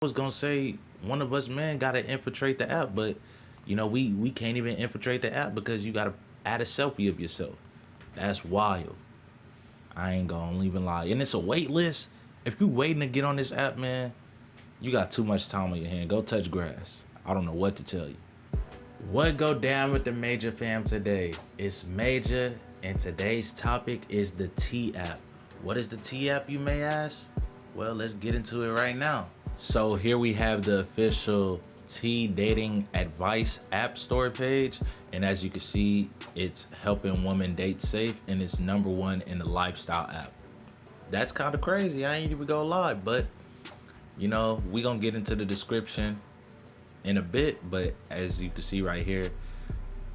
was gonna say one of us men gotta infiltrate the app, but we can't even infiltrate the app because you gotta add a selfie of yourself. That's wild. I ain't gonna even lie. And it's a wait list. If you waiting to get on this app, man, you got too much time on your hand. Go touch grass. I don't know what to tell you. What go down with the Major fam today? It's Major, and today's topic is the T app. What is the T app, you may ask? Well, let's get into it right now. So here we have the official T dating advice app store page, and as you can see, it's helping women date safe, and it's #1 in the lifestyle app. That's kind of crazy. I ain't even gonna lie, but we gonna get into the description in a bit, but as you can see right here,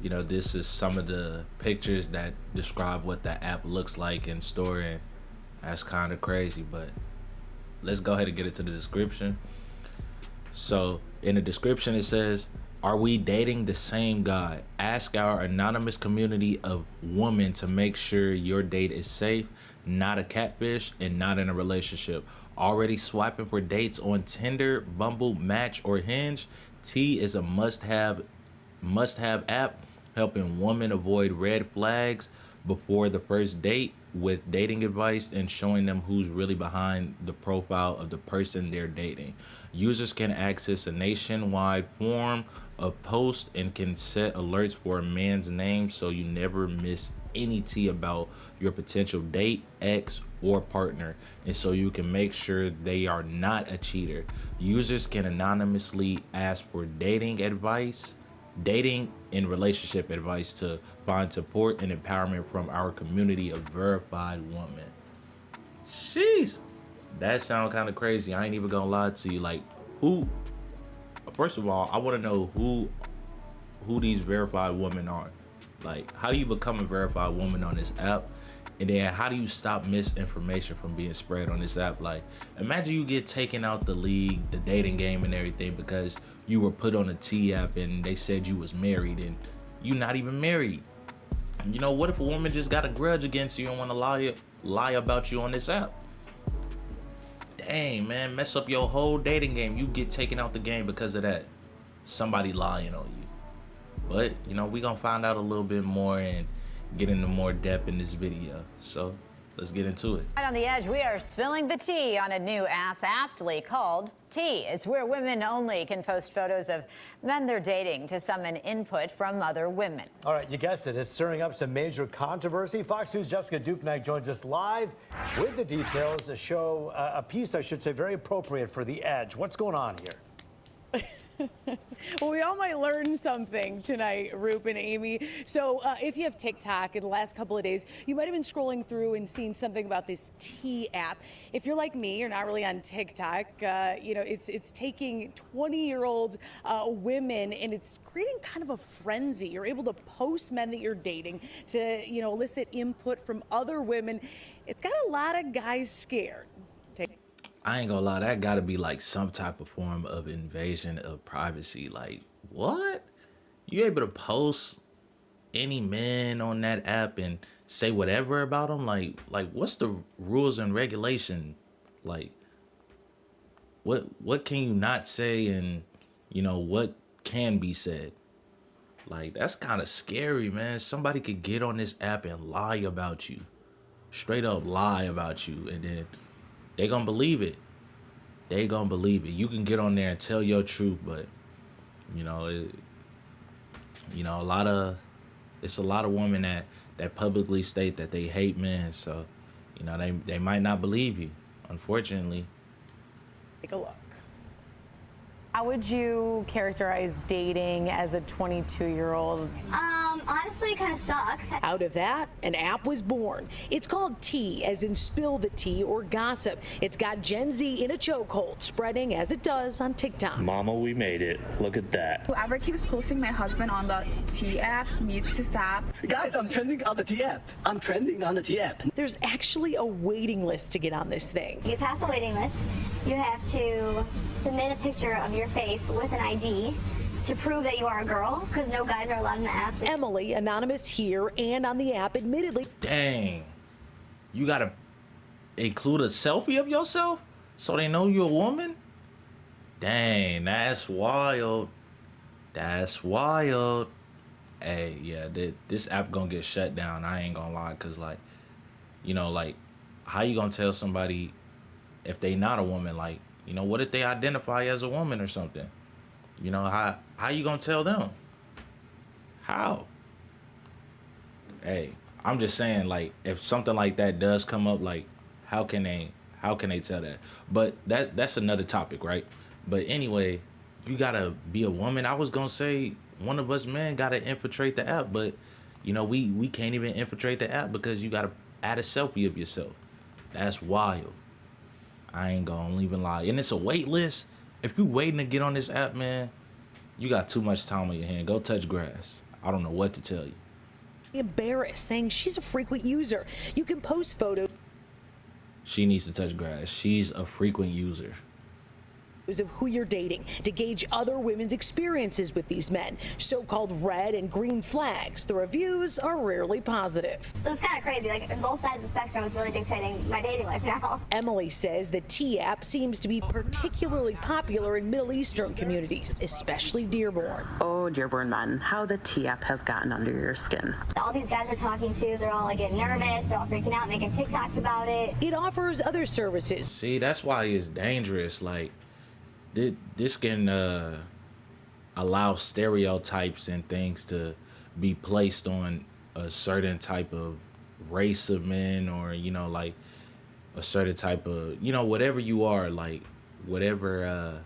this is some of the pictures that describe what the app looks like in store, and that's kind of crazy. But let's go ahead and get into the description. So in the description it says, are we dating the same guy? Ask our anonymous community of women to make sure your date is safe, not a catfish, and not in a relationship. Already swiping for dates on Tinder, Bumble, Match, or Hinge? T is a must-have app helping women avoid red flags before the first date with dating advice and showing them who's really behind the profile of the person they're dating. Users can access a nationwide form of posts and can set alerts for a man's name so you never miss any tea about your potential date, ex, or partner, and so you can make sure they are not a cheater. Users can anonymously ask for dating and relationship advice to find support and empowerment from our community of verified women. Jeez, that sounds kind of crazy. I ain't even gonna lie to you. Like, who? First of all, I want to know who these verified women are. Like, how do you become a verified woman on this app? And then how do you stop misinformation from being spread on this app? Like, imagine you get taken out the league, the dating game and everything because you were put on a T app and they said you was married and you not even married. What if a woman just got a grudge against you and want to lie about you on this app? Dang, man, mess up your whole dating game. You get taken out the game because of that. Somebody lying on you. But, we gonna find out a little bit more and get into more depth in this video. So let's get into it. Right on the edge, we are spilling the tea on a new app aptly called T. It's where women only can post photos of men they're dating to summon input from other women. All right, you guessed it. It's stirring up some major controversy. Fox News' Jessica Dupnack joins us live with the details. A piece, I should say, very appropriate for The Edge. What's going on here? Well, we all might learn something tonight, Roop and Amy. So if you have TikTok in the last couple of days, you might have been scrolling through and seen something about this T app. If you're like me, you're not really on TikTok. It's taking 20-year-old women and it's creating kind of a frenzy. You're able to post men that you're dating to, elicit input from other women. It's got a lot of guys scared. I ain't gonna lie, that gotta be like some type of form of invasion of privacy. Like, what? You able to post any man on that app and say whatever about them? Like what's the rules and regulation? Like, what can you not say and, what can be said? Like, that's kind of scary, man. Somebody could get on this app and lie about you. Straight up lie about you, and then they gonna believe it. They gonna believe it. You can get on there and tell your truth, but it's a lot of women that publicly state that they hate men. So, they might not believe you, unfortunately. Take a look. How would you characterize dating as a 22-year-old? Honestly, it kind of sucks. Out of that, an app was born. It's called Tea, as in spill the tea or gossip. It's got Gen Z in a chokehold, spreading as it does on TikTok. Mama, we made it. Look at that. Whoever keeps posting my husband on the T app needs to stop. Guys, I'm trending on the T app. I'm trending on the T app. There's actually a waiting list to get on this thing. You pass a waiting list. You have to submit a picture of your face with an ID to prove that you are a girl, because no guys are allowed in the apps. Emily, anonymous here and on the app, admittedly. Dang. You gotta include a selfie of yourself so they know you're a woman? Dang, that's wild. That's wild. Hey, yeah, this app gonna get shut down. I ain't gonna lie, cause like, like, how you gonna tell somebody if they not a woman? Like, what if they identify as a woman or something? How you gonna tell them? How? Hey, I'm just saying, like, if something like that does come up, like, how can they tell that? But that's another topic, right? But anyway, you gotta be a woman. I was gonna say one of us men gotta infiltrate the app, but we can't even infiltrate the app because you gotta add a selfie of yourself. That's wild. I ain't gonna even lie. And it's a wait list. If you waiting to get on this app, man, you got too much time on your hand. Go touch grass. I don't know what to tell you. Embarrassed, saying she's a frequent user. You can post photos She needs to touch grass. She's a frequent user. of who you're dating to gauge other women's experiences with these men. So-called red and green flags. The reviews are rarely positive. So it's kind of crazy. Like, both sides of the spectrum is really dictating my dating life now. Emily says the T app seems to be particularly popular in Middle Eastern communities, especially Dearborn. Oh, Dearborn men, how the T app has gotten under your skin. All these guys are talking to, they're all like getting nervous, they're all freaking out, making TikToks about it. It offers other services. See, that's why it's dangerous. Like, this can allow stereotypes and things to be placed on a certain type of race of men, or like a certain type of whatever you are, like whatever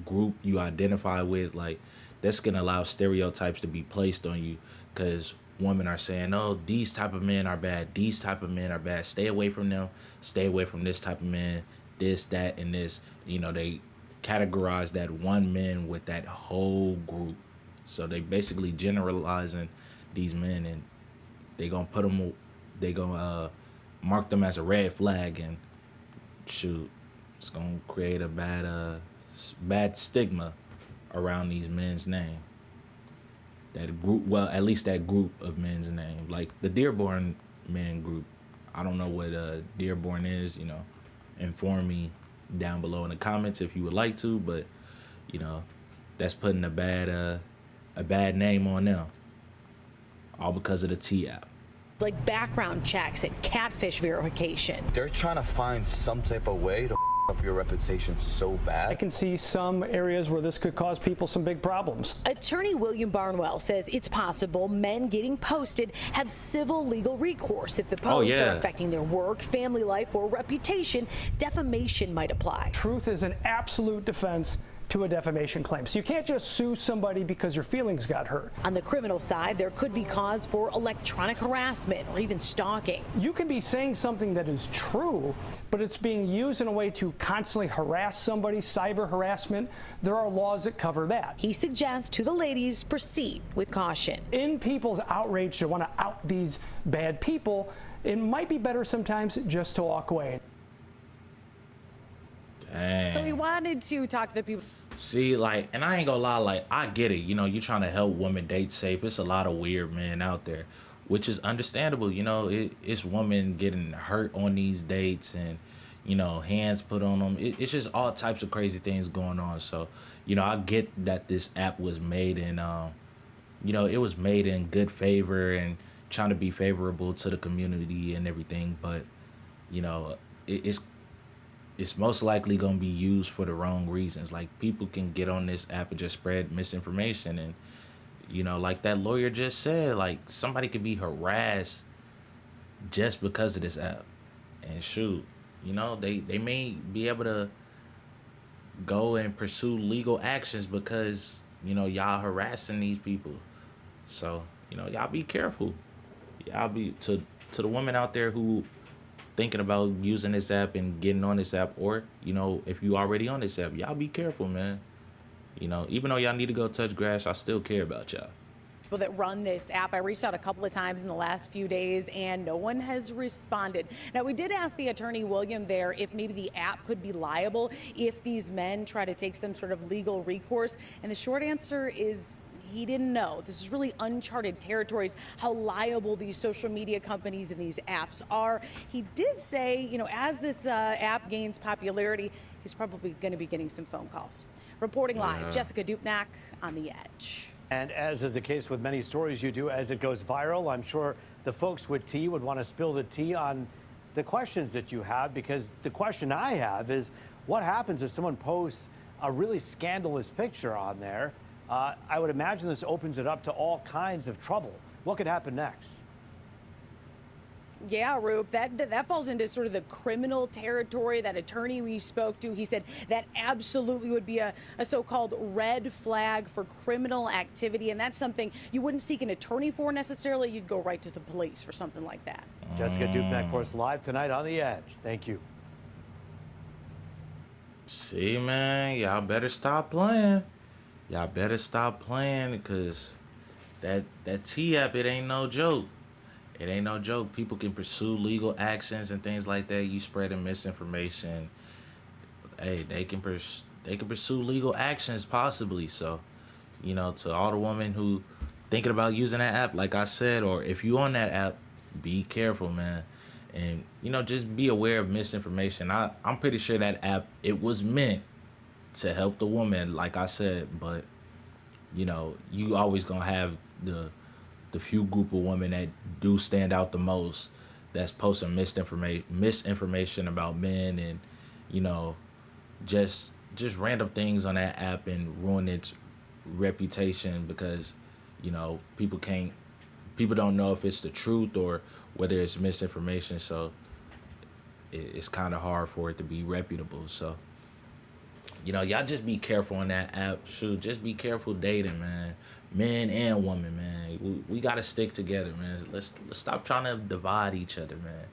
group you identify with, like that's gonna allow stereotypes to be placed on you, because women are saying, oh, these type of men are bad, these type of men are bad, stay away from them, stay away from this type of man, this, that, and this. They categorize that one man with that whole group. So they basically generalizing these men, and they gonna mark them as a red flag, and shoot, it's gonna create a bad stigma around these men's name. That group, well, at least that group of men's name, like the Dearborn men group. I don't know what Dearborn is, inform me down below in the comments if you would like to, but that's putting a bad name on them, all because of the T app. Like background checks and catfish verification. They're trying to find some type of way to up your reputation so bad. I can see some areas where this could cause people some big problems. Attorney William Barnwell says it's possible men getting posted have civil legal recourse if the posts are affecting their work, family life, or reputation. Defamation might apply. Truth is an absolute defense to a defamation claim. So you can't just sue somebody because your feelings got hurt. On the criminal side, there could be cause for electronic harassment or even stalking. You can be saying something that is true, but it's being used in a way to constantly harass somebody, cyber harassment. There are laws that cover that. He suggests to the ladies proceed with caution. In people's outrage to want to out these bad people, it might be better sometimes just to walk away. Dang. So we wanted to talk to the people. See, like, and I ain't gonna lie, like, I get it. You're trying to help women date safe. It's a lot of weird men out there, which is understandable. It's women getting hurt on these dates, and, hands put on them. It's just all types of crazy things going on. So, I get that this app was made in, it was made in good favor and trying to be favorable to the community and everything. But, it's most likely going to be used for the wrong reasons. Like, people can get on this app and just spread misinformation. And, like that lawyer just said, like, somebody could be harassed just because of this app. And shoot, they may be able to go and pursue legal actions because, y'all harassing these people. So, y'all be careful. Y'all be, to the women out there who thinking about using this app and getting on this app, or if you already on this app, y'all be careful, man. Even though y'all need to go touch grass, I still care about y'all. People that run this app, I reached out a couple of times in the last few days and no one has responded. Now, we did ask the attorney William there if maybe the app could be liable if these men try to take some sort of legal recourse, and the short answer is he didn't know. This is really uncharted territories, how liable these social media companies and these apps are. He did say, as this app gains popularity, he's probably going to be getting some phone calls. Reporting live, Jessica Dupnack on The Edge. And as is the case with many stories you do, as it goes viral, I'm sure the folks with tea would want to spill the tea on the questions that you have, because the question I have is, what happens if someone posts a really scandalous picture on there? I would imagine this opens it up to all kinds of trouble. What could happen next? Yeah, Roop, that falls into sort of the criminal territory. That attorney we spoke to, he said that absolutely would be a so-called red flag for criminal activity, and that's something you wouldn't seek an attorney for necessarily. You'd go right to the police for something like that. Jessica Dupnack for us live tonight on The Edge. Thank you. See, man, y'all better stop playing. Y'all better stop playing, because that T app, it ain't no joke. It ain't no joke. People can pursue legal actions and things like that. You spreading misinformation. Hey, they can pursue legal actions possibly. So, you know, to all the women who thinking about using that app, like I said, or if you on that app, be careful, man. And, you know, just be aware of misinformation. I'm pretty sure that app, it was meant to help the woman, like I said, but, you know, you always gonna have the few group of women that do stand out the most, that's posting misinformation about men, and, you know, just random things on that app and ruin its reputation, because, you know, people don't know if it's the truth or whether it's misinformation. So it's kind of hard for it to be reputable. So, you know, y'all just be careful on that app. Shoot, just be careful dating, man. Men and women, man. We got to stick together, man. Let's stop trying to divide each other, man.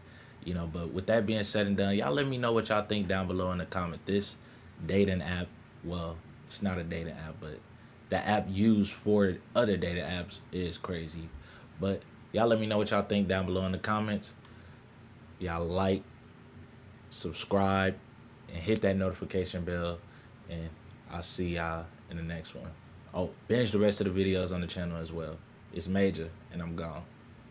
You know, but with that being said and done, y'all let me know what y'all think down below in the comment. This dating app, well, it's not a dating app, but the app used for other dating apps is crazy. But y'all let me know what y'all think down below in the comments. Y'all like, subscribe, and hit that notification bell. And I'll see y'all in the next one. Oh, binge the rest of the videos on the channel as well. It's major, and I'm gone.